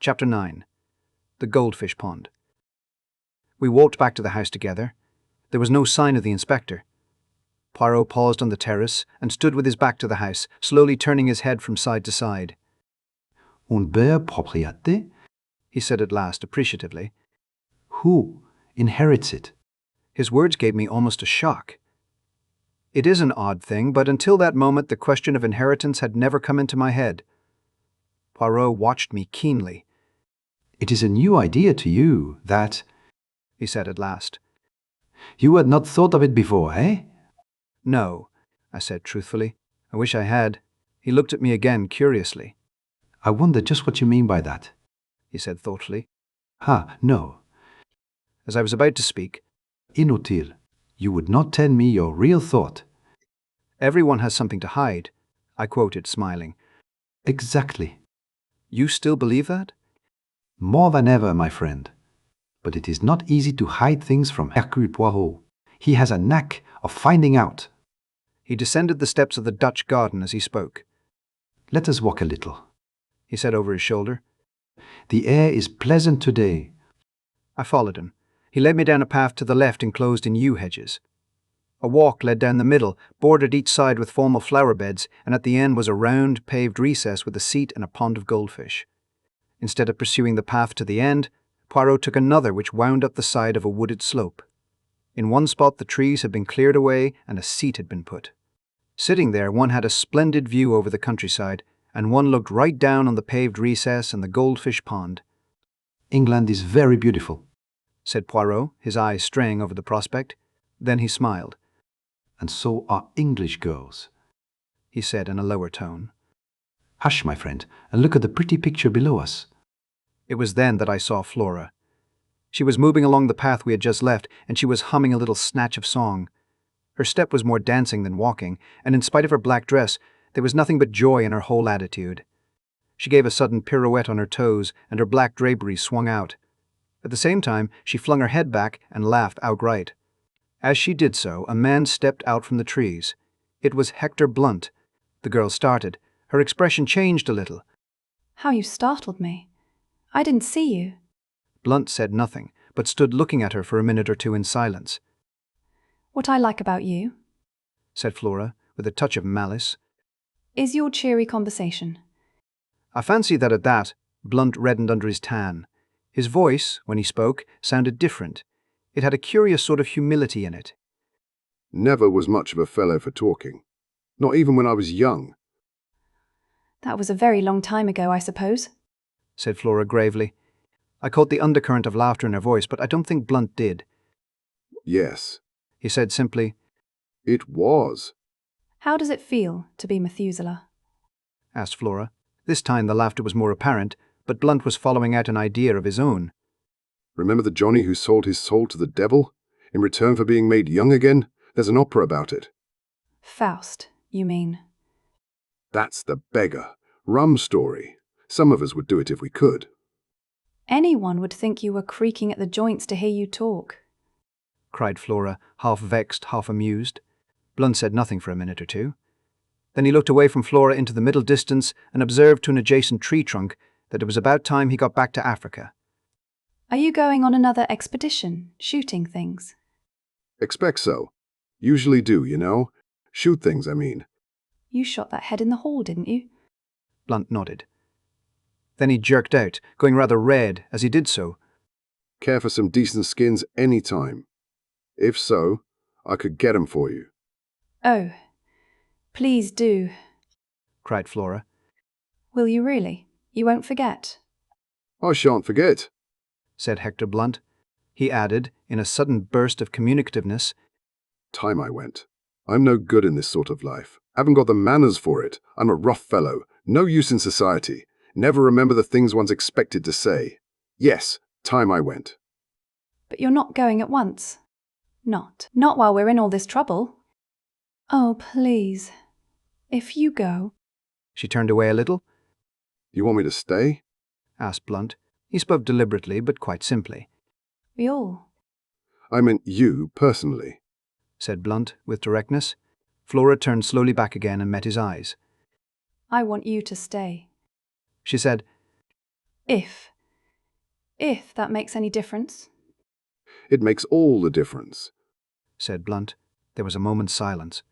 Chapter 9. The Goldfish Pond. We walked back to the house together. There was no sign of the inspector. Poirot paused on the terrace and stood with his back to the house, slowly turning his head from side to side. "Une belle propriété?" he said at last, appreciatively. "Who inherits it?" His words gave me almost a shock. It is an odd thing, but until that moment the question of inheritance had never come into my head. Poirot watched me keenly. "It is a new idea to you, that," he said at last. "You had not thought of it before, eh?" "No," I said truthfully. "I wish I had." He looked at me again curiously. "I wonder just what you mean by that," he said thoughtfully. No. As I was about to speak, "Inutile. You would not tell me your real thought." "Everyone has something to hide," I quoted, smiling. "Exactly." "You still believe that?" "More than ever, my friend. But it is not easy to hide things from Hercule Poirot. He has a knack of finding out." He descended the steps of the Dutch garden as he spoke. "Let us walk a little," he said over his shoulder. "The air is pleasant today." I followed him. He led me down a path to the left enclosed in yew hedges. A walk led down the middle, bordered each side with formal flower beds, and at the end was a round, paved recess with a seat and a pond of goldfish. Instead of pursuing the path to the end, Poirot took another which wound up the side of a wooded slope. In one spot the trees had been cleared away and a seat had been put. Sitting there, one had a splendid view over the countryside, and one looked right down on the paved recess and the goldfish pond. "England is very beautiful," said Poirot, his eyes straying over the prospect. Then he smiled. "And so are English girls," he said in a lower tone. "Hush, my friend, and look at the pretty picture below us." It was then that I saw Flora. She was moving along the path we had just left, and she was humming a little snatch of song. Her step was more dancing than walking, and in spite of her black dress, there was nothing but joy in her whole attitude. She gave a sudden pirouette on her toes, and her black draperies swung out. At the same time, she flung her head back and laughed outright. As she did so, a man stepped out from the trees. It was Hector Blunt. The girl started. Her expression changed a little. "How you startled me. I didn't see you." Blunt said nothing, but stood looking at her for a minute or two in silence. "What I like about you," said Flora, with a touch of malice, "is your cheery conversation." I fancy that at that, Blunt reddened under his tan. His voice, when he spoke, sounded different. It had a curious sort of humility in it. "Never was much of a fellow for talking. Not even when I was young." "That was a very long time ago, I suppose," said Flora gravely. I caught the undercurrent of laughter in her voice, but I don't think Blunt did. "Yes," he said simply. "It was." "How does it feel to be Methuselah?" asked Flora. This time the laughter was more apparent, but Blunt was following out an idea of his own. "Remember the Johnny who sold his soul to the devil in return for being made young again? There's an opera about it." "Faust, you mean?" "That's the beggar. Rum story. Some of us would do it if we could." "Anyone would think you were creaking at the joints to hear you talk," cried Flora, half vexed, half amused. Blunt said nothing for a minute or two. Then he looked away from Flora into the middle distance and observed to an adjacent tree trunk that it was about time he got back to Africa. "Are you going on another expedition, shooting things?" "Expect so. Usually do, you know. Shoot things, I mean." "You shot that head in the hall, didn't you?" Blunt nodded. Then he jerked out, going rather red as he did so. "Care for some decent skins any time. If so, I could get 'em for you." "Oh, please do," cried Flora. "Will you really? You won't forget?" "I shan't forget," said Hector Blunt. He added, in a sudden burst of communicativeness, "Time I went. I'm no good in this sort of life. Haven't got the manners for it. I'm a rough fellow. No use in society. Never remember the things one's expected to say. Yes, time I went." "But you're not going at once?" Not while we're in all this trouble." "Oh, please. If you go—" She turned away a little. "You want me to stay?" asked Blunt. He spoke deliberately, but quite simply. "We all." "I meant you, personally," said Blunt, with directness. Flora turned slowly back again and met his eyes. "I want you to stay," she said. "If If that makes any difference. It makes all the difference, said Blunt. There was a moment's silence.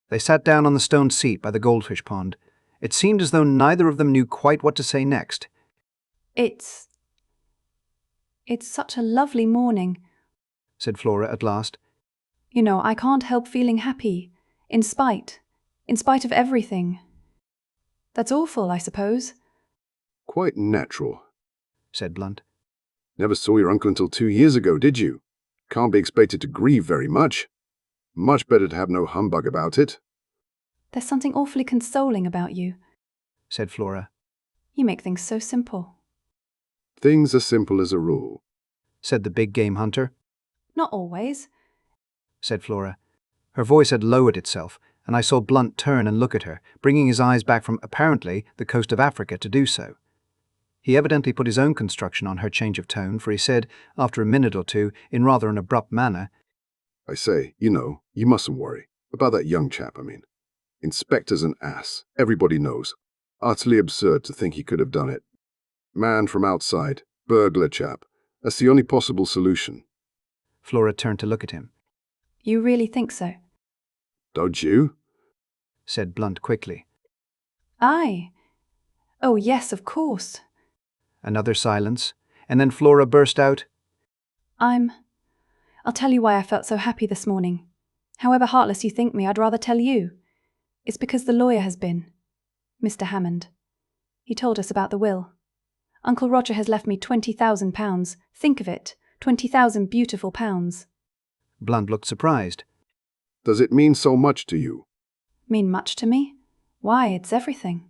They sat down on the stone seat by the goldfish pond. It seemed as though neither of them knew quite what to say next. It's such a lovely morning, said Flora at last. You know, I can't help feeling happy, in spite of everything. That's awful, I suppose. Quite natural, said Blunt. Never saw your uncle until 2 years ago, did you? Can't be expected to grieve very much. Much better to have no humbug about it. There's something awfully consoling about you, said Flora. You make things so simple. Things are simple as a rule, said the big game hunter. Not always, said Flora. Her voice had lowered itself, and I saw Blunt turn and look at her, bringing his eyes back from, apparently, the coast of Africa to do so. He evidently put his own construction on her change of tone, for he said, after a minute or two, in rather an abrupt manner, I say, you mustn't worry. About that young chap, I mean. Inspector's an ass, everybody knows. Utterly absurd to think he could have done it. Man from outside, burglar chap. That's the only possible solution. Flora turned to look at him. You really think so? Don't you? Said Blunt quickly. Aye. Oh, yes, of course. Another silence, and then Flora burst out, I'll tell you why I felt so happy this morning. However heartless you think me, I'd rather tell you. It's because the lawyer has been. Mr. Hammond. He told us about the will. Uncle Roger has left me £20,000. Think of it, 20,000 beautiful pounds. Blunt looked surprised. Does it mean so much to you? Mean much to me? Why, it's everything.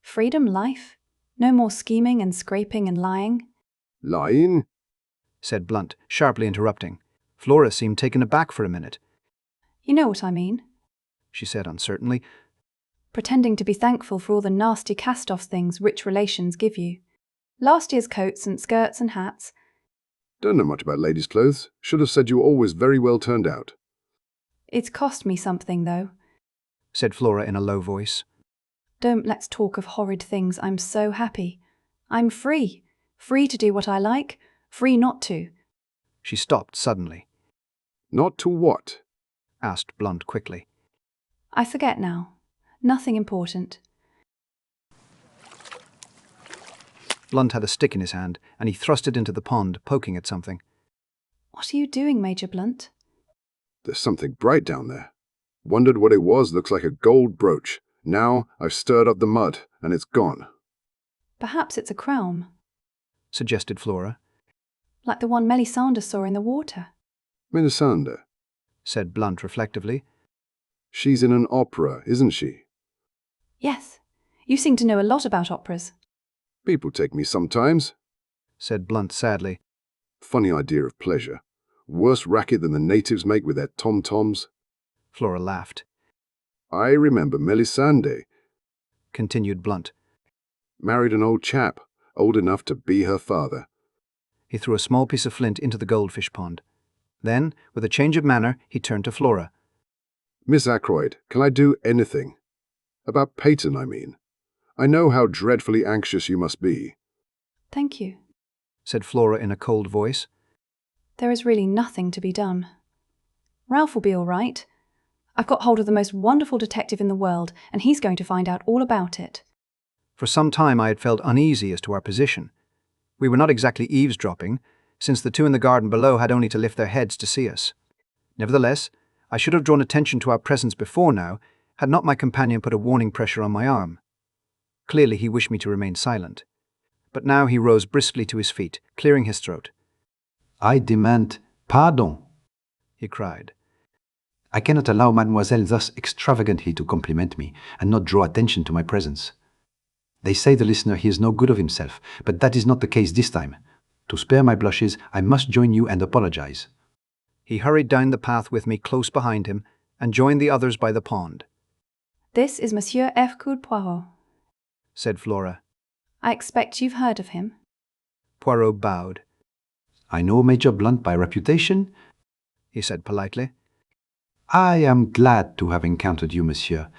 Freedom, life. No more scheming and scraping and lying. Lying? Said Blunt, sharply interrupting. Flora seemed taken aback for a minute. You know what I mean, she said uncertainly. Pretending to be thankful for all the nasty cast-off things rich relations give you. Last year's coats and skirts and hats. Don't know much about ladies' clothes. Should have said you were always very well turned out. It's cost me something, though, said Flora in a low voice. Don't let's talk of horrid things. I'm so happy. I'm free. Free to do what I like. Free not to. She stopped suddenly. Not to what? Asked Blunt quickly. I forget now. Nothing important. Blunt had a stick in his hand, and he thrust it into the pond, poking at something. What are you doing, Major Blunt? There's something bright down there. Wondered what it was. Looks like a gold brooch. Now I've stirred up the mud, and it's gone. Perhaps it's a crown, suggested Flora. Like the one Melisande saw in the water. Melisande, said Blunt reflectively. She's in an opera, isn't she? Yes. You seem to know a lot about operas. People take me sometimes, said Blunt sadly. Funny idea of pleasure. Worse racket than the natives make with their tom-toms. Flora laughed. I remember Melisande, continued Blunt. Married an old chap, old enough to be her father. He threw a small piece of flint into the goldfish pond. Then, with a change of manner, he turned to Flora. Miss Ackroyd, can I do anything? About Peyton, I mean. I know how dreadfully anxious you must be. Thank you, said Flora in a cold voice. There is really nothing to be done. Ralph will be all right. I've got hold of the most wonderful detective in the world, and he's going to find out all about it. For some time I had felt uneasy as to our position. We were not exactly eavesdropping, since the two in the garden below had only to lift their heads to see us. Nevertheless, I should have drawn attention to our presence before now, had not my companion put a warning pressure on my arm. Clearly he wished me to remain silent. But now he rose briskly to his feet, clearing his throat. I demand pardon, he cried. I cannot allow mademoiselle thus extravagantly to compliment me and not draw attention to my presence. They say the listener hears no good of himself, but that is not the case this time. To spare my blushes, I must join you and apologize. He hurried down the path with me close behind him and joined the others by the pond. This is Monsieur Hercule Poirot, said Flora. I expect you've heard of him. Poirot bowed. I know Major Blunt by reputation, he said politely. I am glad to have encountered you, monsieur.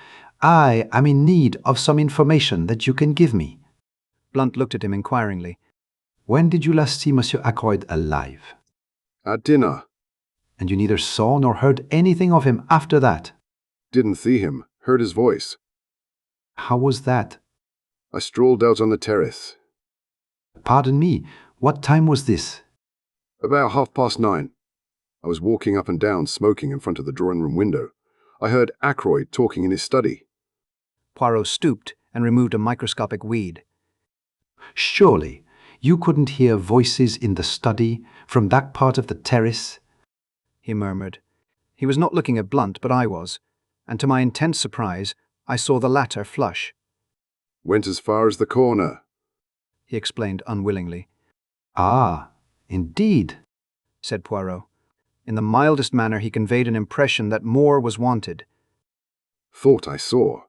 I am in need of some information that you can give me. Blunt looked at him inquiringly. When did you last see Monsieur Ackroyd alive? At dinner. And you neither saw nor heard anything of him after that? Didn't see him, heard his voice. How was that? I strolled out on the terrace. Pardon me, what time was this? About 9:30. I was walking up and down, smoking in front of the drawing-room window. I heard Ackroyd talking in his study. Poirot stooped and removed a microscopic weed. Surely, you couldn't hear voices in the study from that part of the terrace? He murmured. He was not looking at Blunt, but I was, and to my intense surprise, I saw the latter flush. Went as far as the corner, he explained unwillingly. Ah, indeed, said Poirot. In the mildest manner he conveyed an impression that more was wanted. Thought I saw.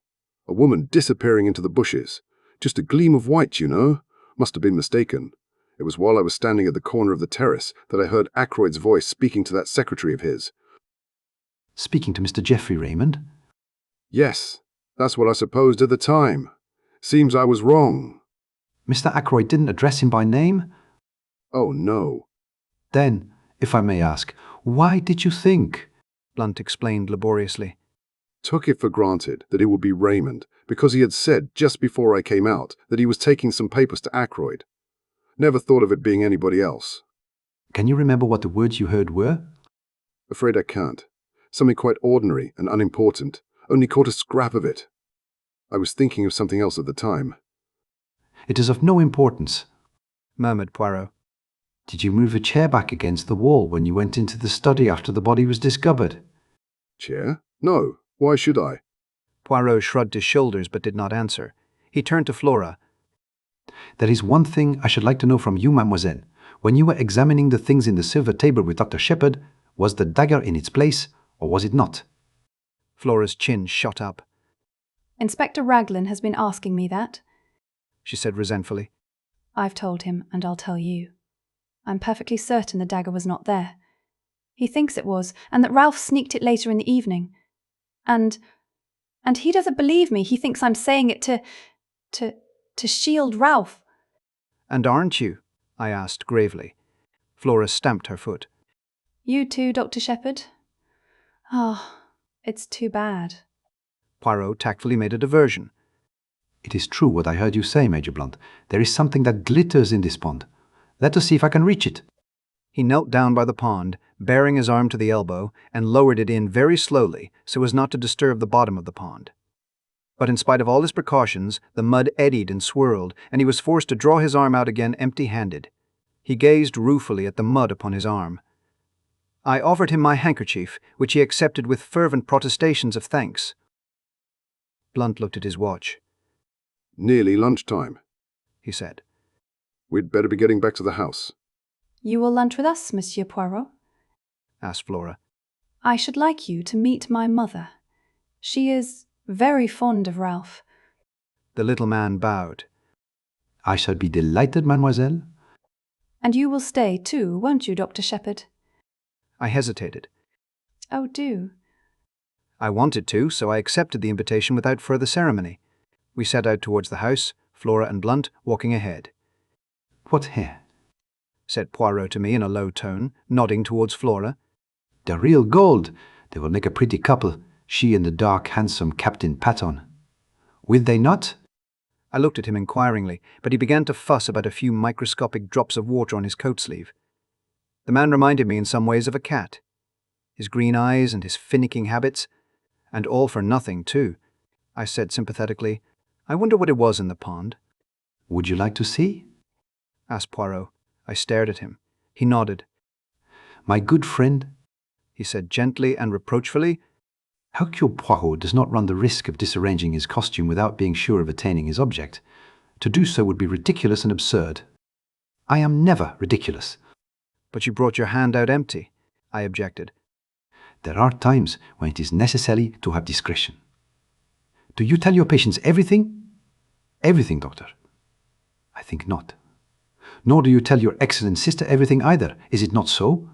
A woman disappearing into the bushes. Just a gleam of white, you know. Must have been mistaken. It was while I was standing at the corner of the terrace that I heard Ackroyd's voice speaking to that secretary of his. Speaking to Mr. Geoffrey Raymond? Yes, that's what I supposed at the time. Seems I was wrong. Mr. Ackroyd didn't address him by name? Oh, no. Then, if I may ask, why did you think? Blunt explained laboriously. Took it for granted that it would be Raymond because he had said just before I came out that he was taking some papers to Ackroyd. Never thought of it being anybody else. Can you remember what the words you heard were? Afraid I can't. Something quite ordinary and unimportant. Only caught a scrap of it. I was thinking of something else at the time. It is of no importance, murmured Poirot. Did you move a chair back against the wall when you went into the study after the body was discovered? Chair? No. Why should I? Poirot shrugged his shoulders but did not answer. He turned to Flora. There is one thing I should like to know from you, mademoiselle. When you were examining the things in the silver table with Dr. Shepherd, was the dagger in its place, or was it not? Flora's chin shot up. Inspector Raglan has been asking me that, she said resentfully. I've told him, and I'll tell you. I'm perfectly certain the dagger was not there. He thinks it was, and that Ralph sneaked it later in the evening. And he doesn't believe me. He thinks I'm saying it to shield Ralph. And aren't you? I asked gravely. Flora stamped her foot. You too, Dr. Shepherd? Ah, it's too bad. Poirot tactfully made a diversion. It is true what I heard you say, Major Blunt. There is something that glitters in this pond. Let us see if I can reach it. He knelt down by the pond, baring his arm to the elbow, and lowered it in very slowly so as not to disturb the bottom of the pond. But in spite of all his precautions, the mud eddied and swirled, and he was forced to draw his arm out again empty-handed. He gazed ruefully at the mud upon his arm. I offered him my handkerchief, which he accepted with fervent protestations of thanks. Blunt looked at his watch. Nearly lunchtime, he said. We'd better be getting back to the house. You will lunch with us, Monsieur Poirot? asked Flora. I should like you to meet my mother. She is very fond of Ralph. The little man bowed. I shall be delighted, mademoiselle. And you will stay too, won't you, Dr. Shepherd? I hesitated. Oh, do. I wanted to, so I accepted the invitation without further ceremony. We set out towards the house, Flora and Blunt walking ahead. What hair? said Poirot to me in a low tone, nodding towards Flora. The real gold. They will make a pretty couple, she and the dark, handsome Captain Patton. Will they not? I looked at him inquiringly, but he began to fuss about a few microscopic drops of water on his coat sleeve. The man reminded me in some ways of a cat. His green eyes and his finicking habits. And all for nothing, too. I said sympathetically, I wonder what it was in the pond. Would you like to see? asked Poirot. I stared at him. He nodded. My good friend, he said gently and reproachfully, Hercule Poirot does not run the risk of disarranging his costume without being sure of attaining his object. To do so would be ridiculous and absurd. I am never ridiculous. But you brought your hand out empty, I objected. There are times when it is necessary to have discretion. Do you tell your patients everything? Everything, doctor. I think not. Nor do you tell your excellent sister everything either, is it not so?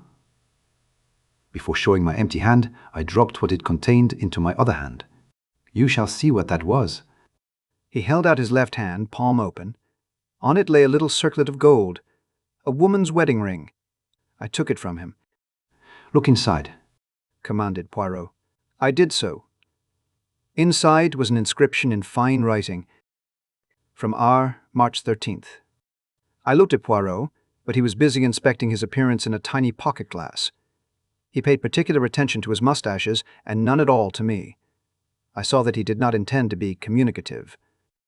Before showing my empty hand, I dropped what it contained into my other hand. You shall see what that was. He held out his left hand, palm open. On it lay a little circlet of gold, A woman's wedding ring. I took it from him. Look inside, commanded Poirot. I did so. Inside was an inscription in fine writing. From R, March 13th. I looked at Poirot, but he was busy inspecting his appearance in a tiny pocket glass. He paid particular attention to his mustaches and none at all to me. I saw that he did not intend to be communicative.